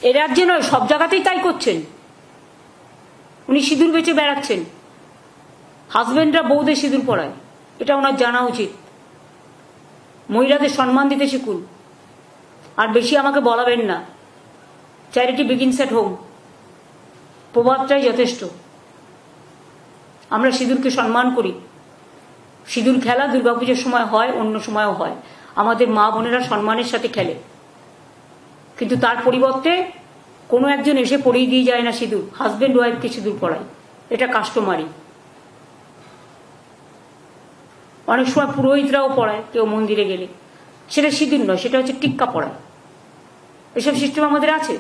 এ রাজ্যে নয়, সব জায়গাতেই তাই করছেন। উনি সিঁদুর বেচে বেড়াচ্ছেন, হাজবেন্ডরা বউদের সিঁদুর পরায়, এটা ওনার জানা উচিত। মহিলাদের সম্মান দিতে শিখুন, আর বেশি আমাকে বলাবেন না। চ্যারিটি বিগিনস এট হোম, প্রবাদটাই যথেষ্ট। আমরা সিঁদুরকে সম্মান করি। সিঁদুর খেলা দুর্গাপুজোর সময় হয়, অন্য সময়ও হয়। আমাদের মা বোনেরা সম্মানের সাথে খেলে, কিন্তু তার পরিবর্তে কোনো একজন এসে পরিয়ে দিয়ে যায় না সিঁদুর, হাজবেন্ড ওয়াইফকে সিঁদুর পরায়, এটা কাস্টমারি। অনেক সময় পুরোহিতরাও পড়ায়, কেউ মন্দিরে গেলে, সেটা সিঁদুর নয়, সেটা হচ্ছে টিক্কা পড়ায়। এসব সিস্টেম আমাদের আছে।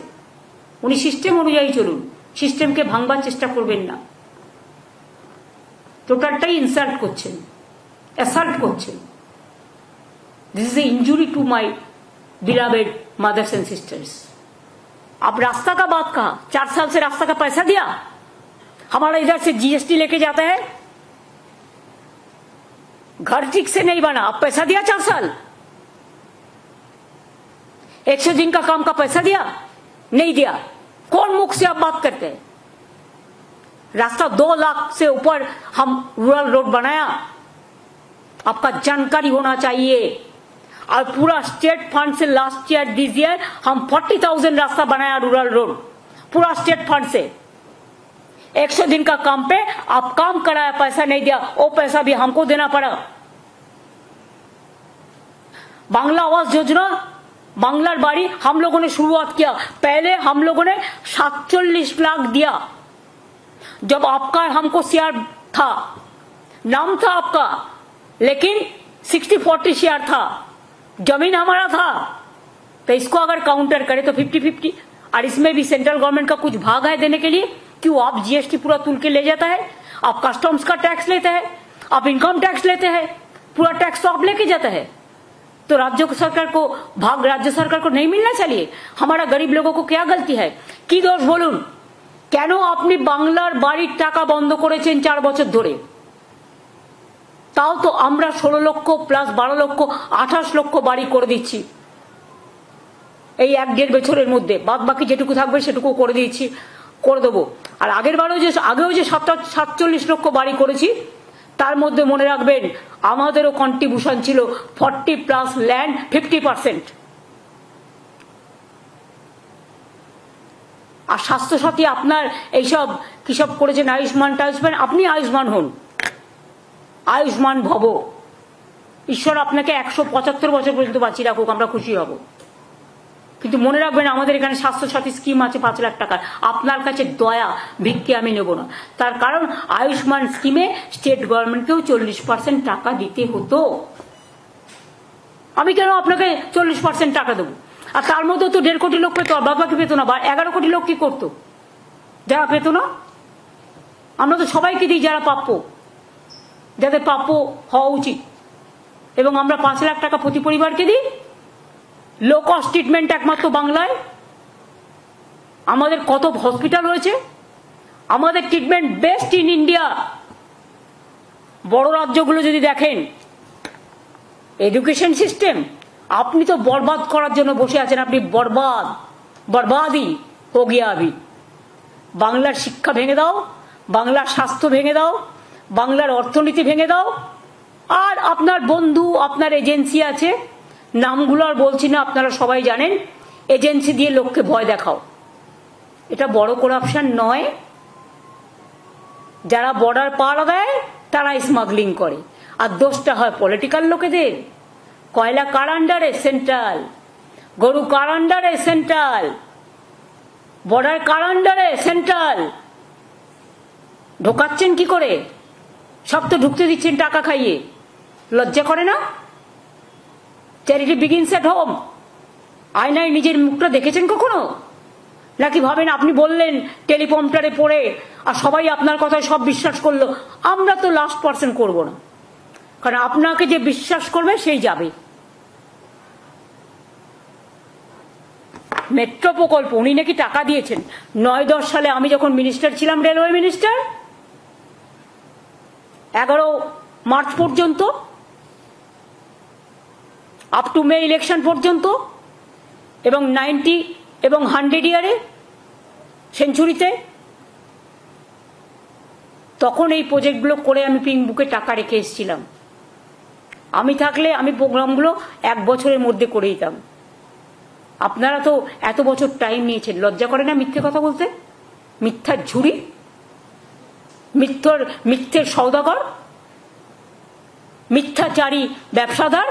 উনি সিস্টেম অনুযায়ী চলুন, সিস্টেমকে ভাঙবার চেষ্টা করবেন না। টোটালটাই ইনসাল্ট করছেন, অ্যাসাল্ট করছেন। This is a injury to my beloved mothers and sisters. अब रास्ता का बात कहा, 4 साल से रास्ता का पैसा दिया, हमारा इधर से जीएसटी लेके जाता है, घर ठीक से नहीं बना, अब पैसा दिया 4 साल। 100 दिन का काम का पैसा दिया, नहीं दिया, कौन मुख से आप बात करते हैं? रास्ता 2 लाख से ऊपर हम रूरल रोड बनाया, आपका जानकारी होना चाहिए। और पूरा स्टेट फंड से लास्ट ईयर दिस ईयर हम 40,000 रास्ता बनाया रूरल रोड, पूरा स्टेट फंड से। 100 दिन का काम पे आप काम कराया, पैसा नहीं दिया, वो पैसा भी हमको देना पड़ा। बांग्ला आवास योजना, बांग्लार बाड़ी हम लोगों ने शुरुआत किया। पहले हम लोगों ने 47 लाख दिया, जब आपका हमको शेयर था, नाम था आपका, लेकिन 60-40 शेयर था, जमीन हमारा था। तो इसको अगर काउंटर करें तो 50-50, और इसमें भी सेंट्रल गवर्नमेंट का कुछ भाग है देने के लिए। क्यों? आप जीएसटी पूरा तुल के ले जाता है, आप कस्टम्स का टैक्स लेते हैं, आप इनकम टैक्स लेते हैं, पूरा टैक्स तो आप लेके जाता है। तो राज्य सरकार को भाग, राज्य सरकार को नहीं मिलना चाहिए? हमारा गरीब लोगों को क्या गलती है? की दोष बोलून? কেন আপনি বাংলার বাড়ির টাকা বন্ধ করেছেন 4 বছর ধরে? তাও তো আমরা 16 লক্ষ প্লাস 12 লক্ষ 28 লক্ষ বাড়ি করে দিচ্ছি এই 1-1.5 বছরের মধ্যে। বাদ বাকি যেটুকু থাকবে সেটুকু করে দিয়েছি, করে দেবো। আর আগেও যে 47 লক্ষ বাড়ি করেছি, তার মধ্যে মনে রাখবেন আমাদেরও কন্ট্রিবিউশন ছিল 40 প্লাস ল্যান্ড 50%। আর স্বাস্থ্যসাথী আপনার এইসব কিসব করেছেন, আয়ুষ্মান টায়ুষ্মান, আপনি আয়ুষ্মান হন, আয়ুষ্মান ভব। ঈশ্বর আপনাকে 175 বছর পর্যন্ত বাঁচিয়ে রাখুক, আমরা খুশি হব। কিন্তু মনে রাখবেন আমাদের এখানে স্বাস্থ্যসাথী স্কিম আছে 5 লাখ টাকার। আপনার কাছে দয়া ভিক্ষে আমি নেব না, তার কারণ আয়ুষ্মান স্কিমে স্টেট গভর্নমেন্টকেও 40% টাকা দিতে হতো। আমি কেন আপনাকে 40% টাকা দেবো? আর তার মধ্যে তো 1.5 কোটি লোক পেতো, আর বাবাকে পেতো না। 11 কোটি লোক কি করতো যারা পেতো না? আমরা তো সবাইকে দিই যারা প্রাপ্য, যাদের প্রাপ্য হওয়া উচিত। এবং আমরা 5 লাখ টাকা প্রতি পরিবারকে দিই। লো কস্ট ট্রিটমেন্ট একমাত্র বাংলায়। আমাদের কত হসপিটাল রয়েছে, আমাদের ট্রিটমেন্ট বেস্ট ইন ইন্ডিয়া। বড় রাজ্যগুলো যদি দেখেন, এডুকেশন সিস্টেম আপনি তো বরবাদ করার জন্য বসে আছেন। আপনি বরবাদই হো গিয়া আভি। বাংলার শিক্ষা ভেঙে দাও, বাংলার স্বাস্থ্য ভেঙে দাও, বাংলার অর্থনীতি ভেঙে দাও। আর আপনার বন্ধু, আপনার এজেন্সি আছে, নামগুলো আর বলছি না, আপনারা সবাই জানেন। এজেন্সি দিয়ে লোককে ভয় দেখাও। এটা বড় করাপশন নয়? যারা বর্ডার পার দেয় তারা স্মাগলিং করে, আর দোষটা হয় পলিটিক্যাল লোকেদের। কয়লা কার আন্ডারে? সেন্ট্রাল। গরু কার আন্ডারে? সেন্ট্রাল। বর্ডার কার আন্ডারে? সেন্ট্রাল। ঢোকাচ্ছেন কি করে? সব তো ঢুকতে দিচ্ছেন টাকা খাইয়ে। লজ্জা করে না? Charity begins at home. আয়নায় নিজের মুখটা দেখেছেন কখনো? নাকি ভাবেন আপনি বললেন টেলিপম্পটারে পড়ে আর সবাই আপনার কথায় সব বিশ্বাস করলো? আমরা তো লাস্ট পার্সন করব না, কারণ আপনাকে যে বিশ্বাস করবে সেই যাবে। মেট্রো প্রকল্প উনি নাকি টাকা দিয়েছেন 9-10 সালে। আমি যখন মিনিস্টার ছিলাম, রেলওয়ে মিনিস্টার, 11 মার্চ পর্যন্ত, আপ টু মে ইলেকশন পর্যন্ত, এবং এবং 100 ইয়ারে সেঞ্চুরিতে, তখন এই প্রজেক্টগুলো করে আমি পিঙ্ক বুকে টাকা রেখে এসেছিলাম। আমি থাকলে আমি প্রোগ্রামগুলো 1 বছরের মধ্যে করে দিতাম। আপনারা তো এত বছর টাইম নিয়েছেন, লজ্জা করে না মিথ্যে কথা বলতে? মিথ্যার ঝুড়ি, মিথ্যের সওদাগর, मिथ्याचारी व्यवसादार।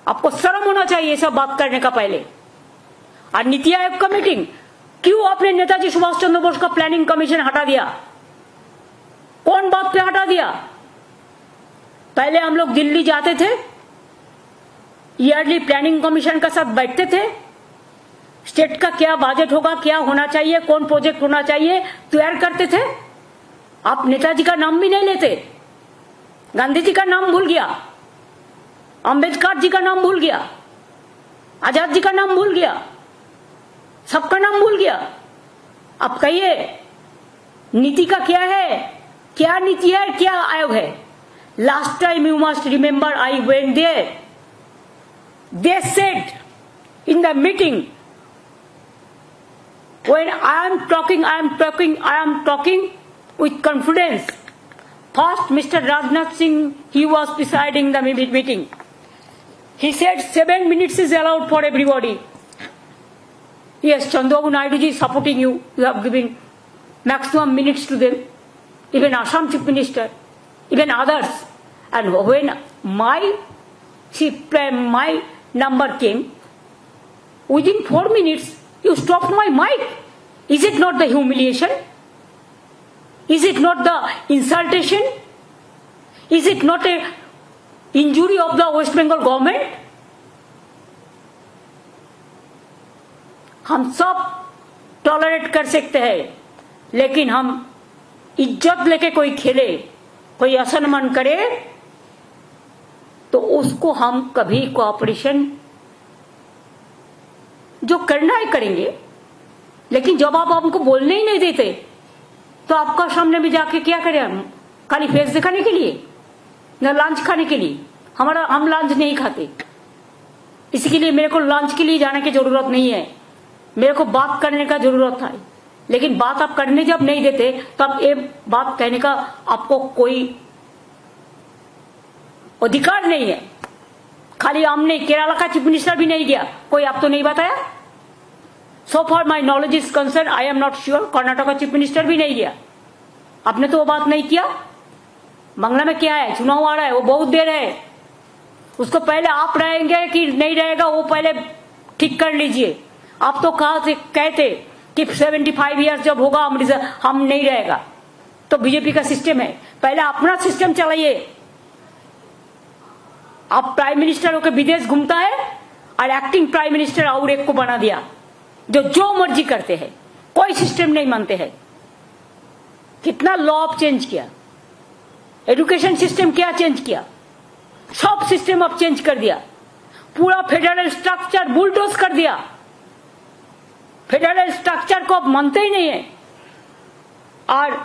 आपको शर्म होना चाहिए ये सब बात करने का पहले। और नीति आयोग का मीटिंग, क्यों आपने नेताजी सुभाष चंद्र बोस का प्लानिंग कमीशन हटा दिया? कौन बात पे हटा दिया? पहले हम लोग दिल्ली जाते थे, ईयरली प्लानिंग कमीशन का साथ बैठते थे, स्टेट का क्या बजट होगा, क्या होना चाहिए, कौन प्रोजेक्ट होना चाहिए, तैयार करते थे। आप नेताजी का नाम भी नहीं लेते, गांधी जी का नाम भूल गया, अंबेडकर जी का नाम भूल गया, आजाद जी का नाम भूल गया, सबका नाम भूल गया। अब कहिए नीति का क्या है, क्या नीति है, क्या आयोग है? Last time you must remember I went there, they said in the meeting, when I am talking with confidence. First, Mr. Rajnath Singh, he was presiding the meeting. He said 7 minutes is allowed for everybody. Yes, Chandrababu Naidu ji is supporting you. You have given maximum minutes to them. Even Assam Chief Minister, even others. And when my number came, within 4 minutes, you stopped my mic. Is it not the humiliation? Is it not the insultation? Is it not a injury of the West Bengal government? हम सब tolerate कर सकते हैं, लेकिन हम इज्जत लेके कोई खेले, कोई असम्मान करे, तो उसको हम कभी कोऑपरेशन जो करना है करेंगे। लेकिन जब आप हमको बोलने ही नहीं देते, तो आपका सामने में जाके क्या करें हम? खाली फेस दिखाने के लिए, न लंच खाने के लिए? हम लंच नहीं खाते, इसके लिए मेरे को लंच के लिए जाने की जरूरत नहीं है, मेरे को बात करने का जरूरत है। लेकिन बात आप करने जब नहीं देते, तब ये बात कहने का आपको कोई अधिकार नहीं है। खाली हमने केरला का चीफ मिनिस्टर भी नहीं गया, कोई आप तो नहीं बताया। So for my knowledge is concern, I am not sure, Karnataka का चीफ मिनिस्टर भी नहीं गया। आपने तो वो बात नहीं किया। बांग्ला में क्या है, चुनाव आ रहा है, वो बहुत देर है, उसको पहले आप रहेंगे कि नहीं रहेगा वो पहले ठीक कर लीजिए। आप तो कहते कि 75 ईयर्स जब होगा हम नहीं रहेगा, तो बीजेपी का सिस्टम है, पहले अपना सिस्टम चलाइए। आप प्राइम मिनिस्टर होकर विदेश घूमता है और एक्टिंग प्राइम मिनिस्टर और एक को बना दिया, जो मर्जी करते हैं, कोई सिस्टम नहीं मानते हैं। कितना लॉ आप चेंज किया, एजुकेशन सिस्टम क्या चेंज किया, सब सिस्टम आप चेंज कर दिया, पूरा फेडरल स्ट्रक्चर बुलडोज कर दिया। फेडरल स्ट्रक्चर को आप मानते ही नहीं है। और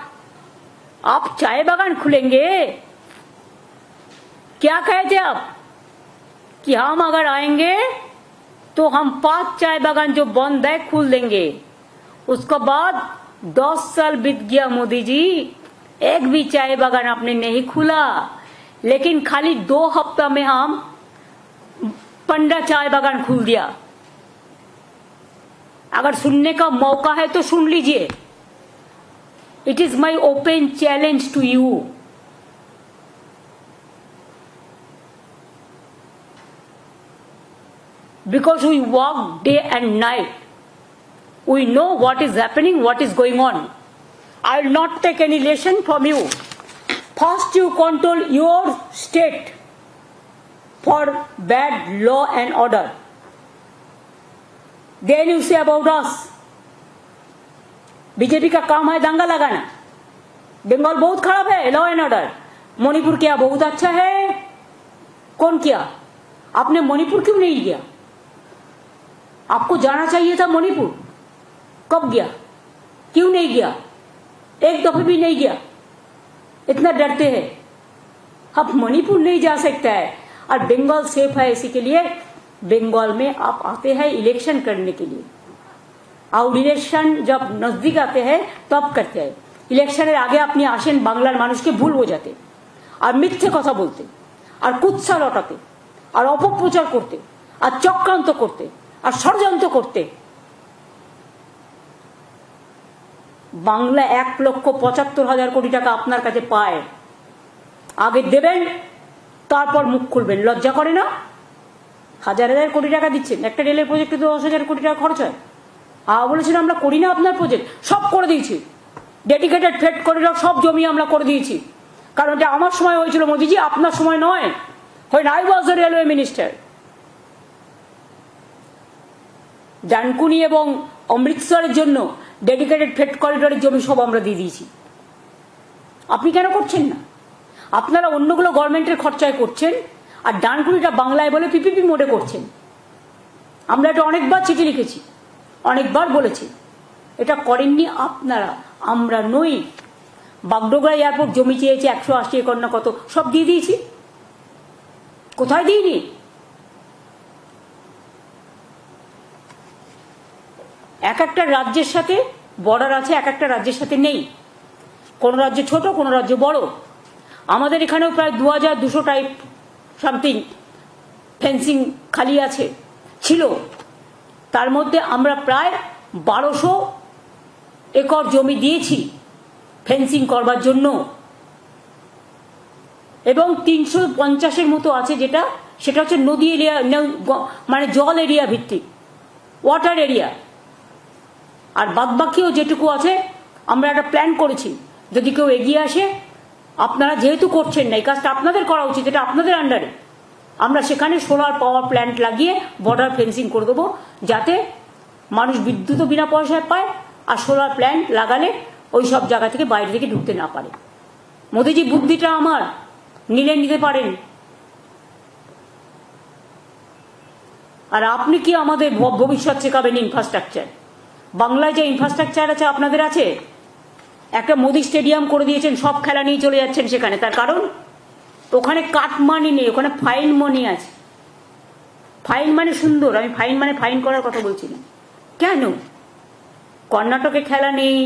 आप चाय बागान खुलेंगे, क्या कहते आप कि हम अगर आएंगे तो हम 5 चाय बागान जो बंद है खोल देंगे। उसके बाद 10 साल बीत गया मोदी जी, एक भी चाय बागान आपने नहीं खुला, लेकिन खाली 2 हफ्ता में हम 15 चाय बागान खोल दिया। अगर सुनने का मौका है तो सुन लीजिए। It is my open challenge to you. Because we work day and night, we know what is happening, what is going on. I will not take any lesson from you. First you control your state for bad law and order. Then you say about us. BJP का काम है दंगा लगाना। बंगाल बहुत खराब है law and order. Manipur क्या बहुत अच्छा है? कौन किया? आपने मणिपुर क्यों नहीं किया? आपको जाना चाहिए था मणिपुर। कब गया? क्यों नहीं गया? एक दफे भी नहीं गया। इतना डरते हैं। अब मणिपुर नहीं जा सकता है। और बंगाल सेफ है इसी के लिए बंगाल में आप आते हैं इलेक्शन करने के लिए, और इलेक्शन जब नजदीक आते हैं तब करते हैं। इलेक्शনের আগে আপনি আসেন বাংলার মানুষকে ভুল বোঝাতে আর মিথ্যে কথা বলতে আর কুৎসা রটাতে আর অপপ্রচার করতে আর চক্রান্ত করতে আর ষড়যন্ত্র করতে। বাংলা 1,75,000 কোটি টাকা আপনার কাছে পায়, আগে দেবেন তারপর মুখ খুলবেন। লজ্জা করে না? হাজার হাজার কোটি টাকা দিচ্ছেন, একটা রেলের প্রজেক্টে 10,000 কোটি টাকা খরচ হয়। বলেছেন আমরা করি না আপনার প্রজেক্ট, সব করে দিয়েছি, ডেডিকেটেড ফ্রেট করিডর সব জমি আমরা করে দিয়েছি, কারণ এটা আমার সময় হয়েছিল মোদিজি, আপনার সময় নয়। when I was the railway minister, Dankuni এবং অমৃতসরের জন্য ডেডিকেটেড ফ্রেট করিডরের জমি সব আমরা দিয়ে দিয়েছি। আপনি কেন করছেন না? আপনারা অন্যগুলো গভর্নমেন্টের খরচায় করছেন, আর ডানকুনিটা বাংলায় বলে পিপিপি মোডে করছেন। আমরা এটা অনেকবার চিঠি লিখেছি, অনেকবার বলেছি, এটা করেননি আপনারা, আমরা নই। বাগডোগরা এয়ারপোর্ট জমি চেয়েছে 180 একর না কত, সব দিয়ে দিয়েছি। কোথায় দিইনি? এক একটা রাজ্যের সাথে বর্ডার আছে, এক একটা রাজ্যের সাথে নেই। কোন রাজ্য ছোট, কোন রাজ্য বড়। আমাদের এখানেও প্রায় 2200 টাইপ সামথিং ফেন্সিং খালি আছে, ছিল। তার মধ্যে আমরা প্রায় 1200 একর জমি দিয়েছি ফেন্সিং করবার জন্য, এবং 350-এর মতো আছে সেটা হচ্ছে নদী এরিয়া, মানে জল এরিয়া ভিত্তিক, ওয়াটার এরিয়া। আর বাদবাকিও যেটুকু আছে আমরা একটা প্ল্যান করেছি, যদি কেউ এগিয়ে আসে, আপনারা যেহেতু করছেন না, এই কাজটা আপনাদের করা উচিত, এটা আপনাদের আন্ডারে, আমরা সেখানে সোলার পাওয়ার প্ল্যান্ট লাগিয়ে বর্ডার ফেন্সিং করে দেবো, যাতে মানুষ বিদ্যুৎও বিনা পয়সায় পায়, আর সোলার প্ল্যান্ট লাগালে ওই সব জায়গা থেকে বাইরে থেকে ঢুকতে না পারে। মোদিজি বুদ্ধিটা আমার, নিতে পারেন। আর আপনি কি আমাদের ভবিষ্যৎ শেখাবেন? ইনফ্রাস্ট্রাকচার, বাংলায় যে ইনফ্রাস্ট্রাকচার আছে আপনাদের আছে। একটা মোদি স্টেডিয়াম করে দিয়েছেন, সব খেলা নিয়ে চলে যাচ্ছেন সেখানে। তার কারণ ওখানে কাট মানি নেই, ওখানে ফাইন মানি আছে। ফাইন মানে সুন্দর, আমি ফাইন মানে ফাইন করার কথা বলছি না। কেন কর্ণাটকে খেলা নেই?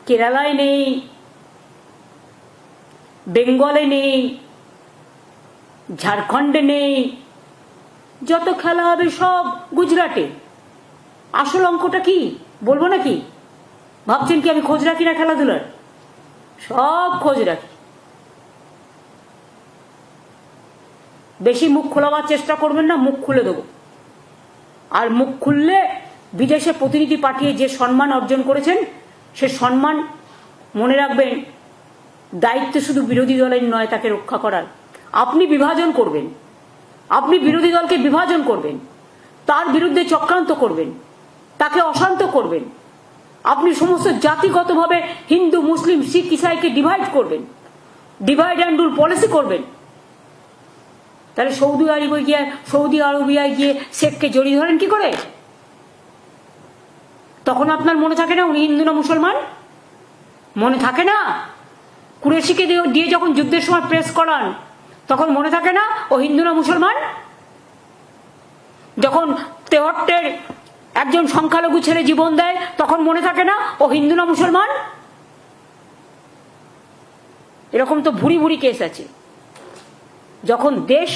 কেরালায় নেই, বেঙ্গলে নেই, ঝাড়খণ্ডে নেই, যত খেলা হবে সব গুজরাটে। আসল অঙ্কটা কি বলবো নাকি? ভাবছেন কি আমি খোঁজ রাখি না খেলাধুলার? সব খোঁজ রাখি। বেশি মুখ খোলাবার চেষ্টা করবেন না, মুখ খুলে দেবো। আর মুখ খুললে বিদেশে প্রতিনিধি পাঠিয়ে যে সম্মান অর্জন করেছেন, সে সম্মান মনে রাখবেন, দায়িত্ব শুধু বিরোধী দলের নয় তাকে রক্ষা করার। আপনি বিভাজন করবেন, আপনি বিরোধী দলকে বিভাজন করবেন, তার বিরুদ্ধে চক্রান্ত করবেন, তাকে অশান্ত করবেন। আপনি সমস্ত জাতিগতভাবে হিন্দু, মুসলিম, শিখ, ইসাইকে ডিভাইড করবেন, ডিভাইড অ্যান্ড রুল পলিসি করবেন। তাহলে সৌদি আরবিয়ায় গিয়ে শেখকে জড়িয়ে ধরেন কি করে? তখন আপনার মনে থাকে না উনি হিন্দু না মুসলমান? মনে থাকে না? কুরেশিকে দিয়ে যখন যুদ্ধের সময় প্রেস করান, তখন মনে থাকে না ও হিন্দু না মুসলমান? যখন তেহট্টের একজন সংখ্যালঘু ছেলে জীবন দেয়, তখন মনে থাকে না ও হিন্দু না মুসলমান? এরকম তো ভুরি ভুরি কেস আছে। যখন দেশ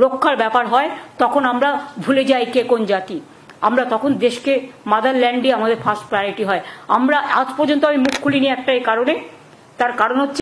রক্ষার ব্যাপার হয় তখন আমরা ভুলে যাই কে কোন জাতি। আমরা তখন দেশকে, মাদারল্যান্ডই আমাদের ফার্স্ট প্রায়োরিটি হয়। আমরা আজ পর্যন্ত আমি মুখ খুলিনি একটাই কারণে, তার কারণ হচ্ছে